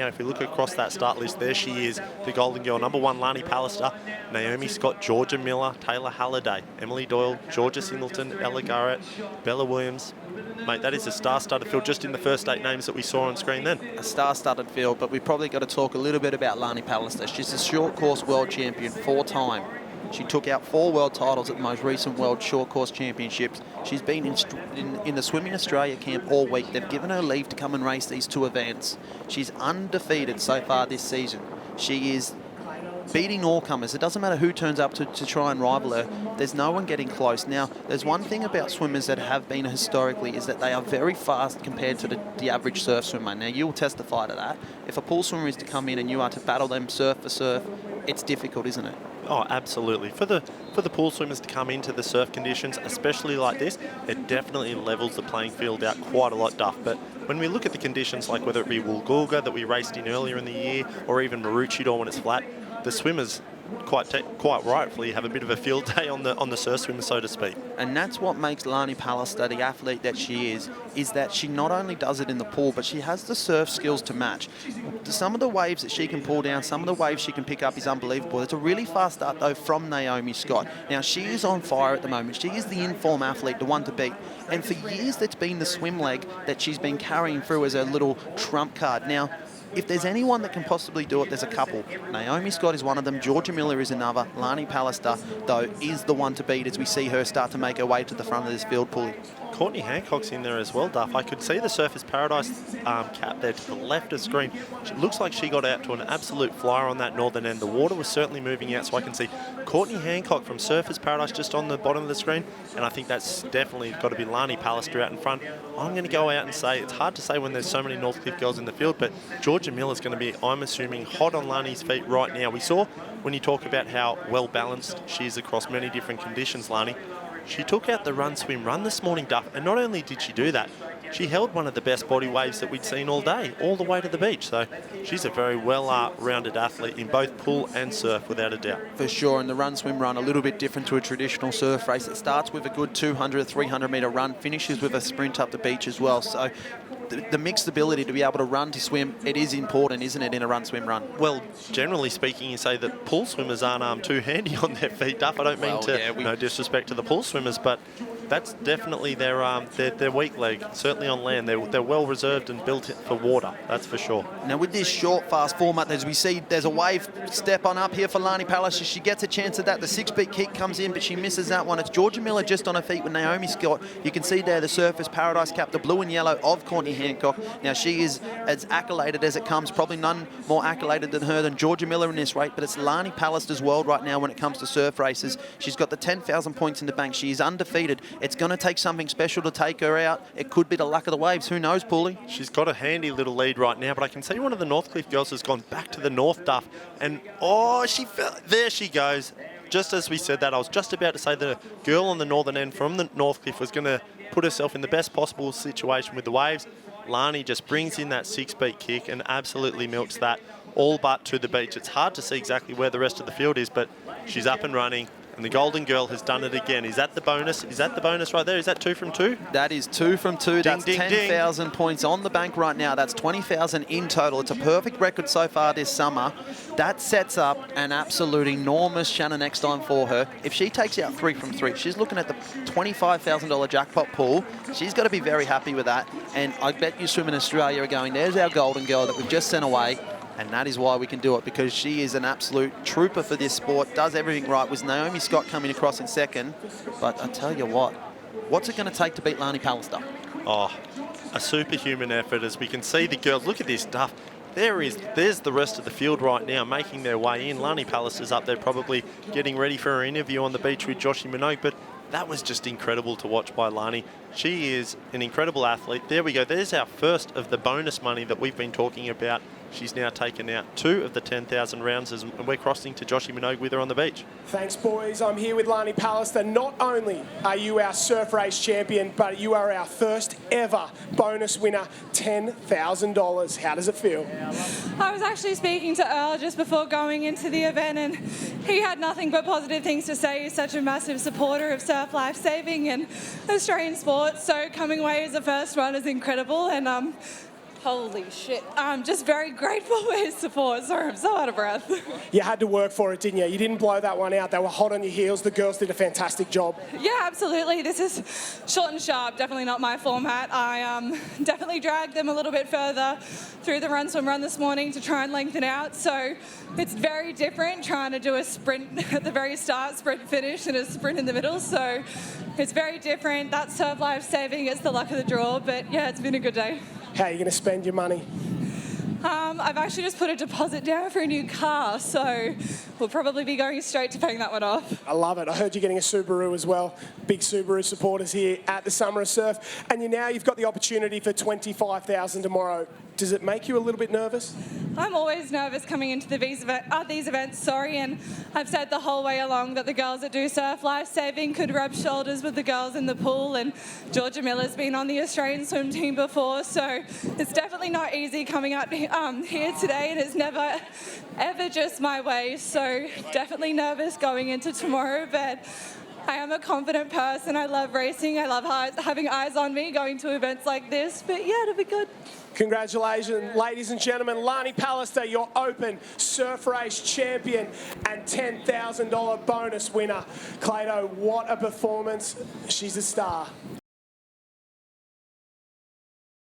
now. If we look across that start list, there she is, the Golden Girl. Number 1, Lani Pallister, Naomi Scott, Georgia Miller, Taylor Halliday, Emily Doyle, Georgia Singleton, Ella Garrett, Bella Williams. Mate, that is a star-studded field just in the first 8 names that we saw on screen then. A star-studded field, but we've probably got to talk a little bit about Lani Pallister. She's a short course world champion 4-time. She took out 4 world titles at the most recent World Short Course Championships. She's been in the Swimming Australia camp all week. They've given her leave to come and race these 2 events. She's undefeated so far this season. She is beating all comers. It doesn't matter who turns up to try and rival her. There's no one getting close. Now, there's one thing about swimmers that have been historically is that they are very fast compared to the average surf swimmer. Now, you'll testify to that. If a pool swimmer is to come in and you are to battle them surf for surf, it's difficult, isn't it? Oh, absolutely. For the pool swimmers to come into the surf conditions, especially like this, it definitely levels the playing field out quite a lot, Duff. But when we look at the conditions, like whether it be Woolgoolga that we raced in earlier in the year, or even Maroochydore when it's flat, the swimmers quite rightfully have a bit of a field day on the surf swimmer, so to speak. And that's what makes Lani Pallister the athlete that she is that she not only does it in the pool, but she has the surf skills to match. Some of the waves that she can pull down, some of the waves she can pick up is unbelievable. It's a really fast start, though, from Naomi Scott. Now, she is on fire at the moment. She is the in-form athlete, the one to beat. And for years, that's been the swim leg that she's been carrying through as her little trump card. Now, if there's anyone that can possibly do it, there's a couple. Naomi Scott is one of them. Georgia Miller is another. Lani Pallister, though, is the one to beat as we see her start to make her way to the front of this field pulley. Courtney Hancock's in there as well, Duff. I could see the Surfers Paradise cap there to the left of screen. It looks like she got out to an absolute flyer on that northern end. The water was certainly moving out, so I can see Courtney Hancock from Surfers Paradise just on the bottom of the screen, and I think that's definitely got to be Lani Pallister out in front. I'm going to go out and say, it's hard to say when there's so many Northcliffe girls in the field, but Georgia Miller's going to be, I'm assuming, hot on Lani's feet right now. We saw when you talk about how well-balanced she is across many different conditions, Lani, she took out the run, swim, run this morning, Duff, and not only did she do that, she held one of the best body waves that we'd seen all day, all the way to the beach. So she's a very well-rounded athlete in both pool and surf, without a doubt. For sure, and the run, swim, run, a little bit different to a traditional surf race. It starts with a good 200, 300-metre run, finishes with a sprint up the beach as well. So the mixed ability to be able to run to swim, it is important, isn't it, in a run, swim, run? Well, generally speaking, you say that pool swimmers aren't too handy on their feet, Duff. I don't mean no disrespect to the pool swimmers, but that's definitely their weak leg. Certainly on land, they're well reserved and built for water, that's for sure. Now with this short, fast format, as we see, there's a wave step on up here for Lani Pallister. She gets a chance at that. The 6-beat kick comes in, but she misses that one. It's Georgia Miller just on her feet with Naomi Scott. You can see there the Surfers Paradise cap, the blue and yellow of Courtney Hancock. Now she is as accoladed as it comes, probably none more accoladed than her than Georgia Miller in this race, but it's Lani Pallister's world right now when it comes to surf races. She's got the 10,000 points in the bank. She is undefeated. It's going to take something special to take her out. It could be the luck of the waves. Who knows, Paulie? She's got a handy little lead right now, but I can see one of the Northcliffe girls has gone back to the north, Duff, and oh, she fell. There she goes. Just as we said that, I was just about to say the girl on the northern end from the Northcliffe was going to put herself in the best possible situation with the waves. Lani just brings in that 6-beat kick and absolutely milks that all but to the beach. It's hard to see exactly where the rest of the field is, but she's up and running. And the Golden Girl has done it again. Is that the bonus? Is that the bonus right there? Is that 2 from 2? That is 2 from 2. That's 10,000 points on the bank right now. That's 20,000 in total. It's a perfect record so far this summer. That sets up an absolute enormous Shannon Eckstein for her. If she takes out 3 from 3, she's looking at the $25,000 jackpot pool. She's got to be very happy with that. And I bet you Swimming Australia are going, there's our Golden Girl that we've just sent away. And that is why we can do it, because she is an absolute trooper for this sport, does everything right. With Naomi Scott coming across in second. But I tell you what, what's it going to take to beat Lani Pallister? Oh, a superhuman effort, as we can see the girls. Look at this stuff. There's the rest of the field right now making their way in. Lani Pallister's up there probably getting ready for her interview on the beach with Joshie Minogue, but that was just incredible to watch by Lani. She is an incredible athlete. There we go. There's our first of the bonus money that we've been talking about. She's now taken out 2 of the 10,000 rounds, and we're crossing to Joshie Minogue with her on the beach. Thanks, boys. I'm here with Lani Pallister. Not only are you our surf race champion, but you are our first ever bonus winner, $10,000. How does it feel? I was actually speaking to Earl just before going into the event, and he had nothing but positive things to say. He's such a massive supporter of surf lifesaving and Australian sports, so coming away as the first one is incredible, and Holy shit. I'm just very grateful for his support. Sorry, I'm so out of breath. You had to work for it, didn't you? You didn't blow that one out. They were hot on your heels. The girls did a fantastic job. Yeah, absolutely. This is short and sharp, definitely not my format. I definitely dragged them a little bit further through the run swim run this morning to try and lengthen out. So it's very different trying to do a sprint at the very start, sprint finish, and a sprint in the middle. So it's very different. That serve life saving, it's the luck of the draw. But yeah, it's been a good day. How are you going to spend your money? I've actually just put a deposit down for a new car, so we'll probably be going straight to paying that one off. I love it. I heard you're getting a Subaru as well. Big Subaru supporters here at the Summer of Surf. And you've got the opportunity for $25,000 tomorrow. Does it make you a little bit nervous? I'm always nervous coming into these events, and I've said the whole way along that the girls that do surf lifesaving could rub shoulders with the girls in the pool, and Georgia Miller's been on the Australian swim team before, so it's definitely not easy coming out here today, and it's never ever just my way, so definitely nervous going into tomorrow, but I am a confident person. I love racing. I love having eyes on me going to events like this, but yeah, it'll be good. Congratulations, ladies and gentlemen. Lani Pallister, your Open Surf Race champion and $10,000 bonus winner. Clado, what a performance. She's a star.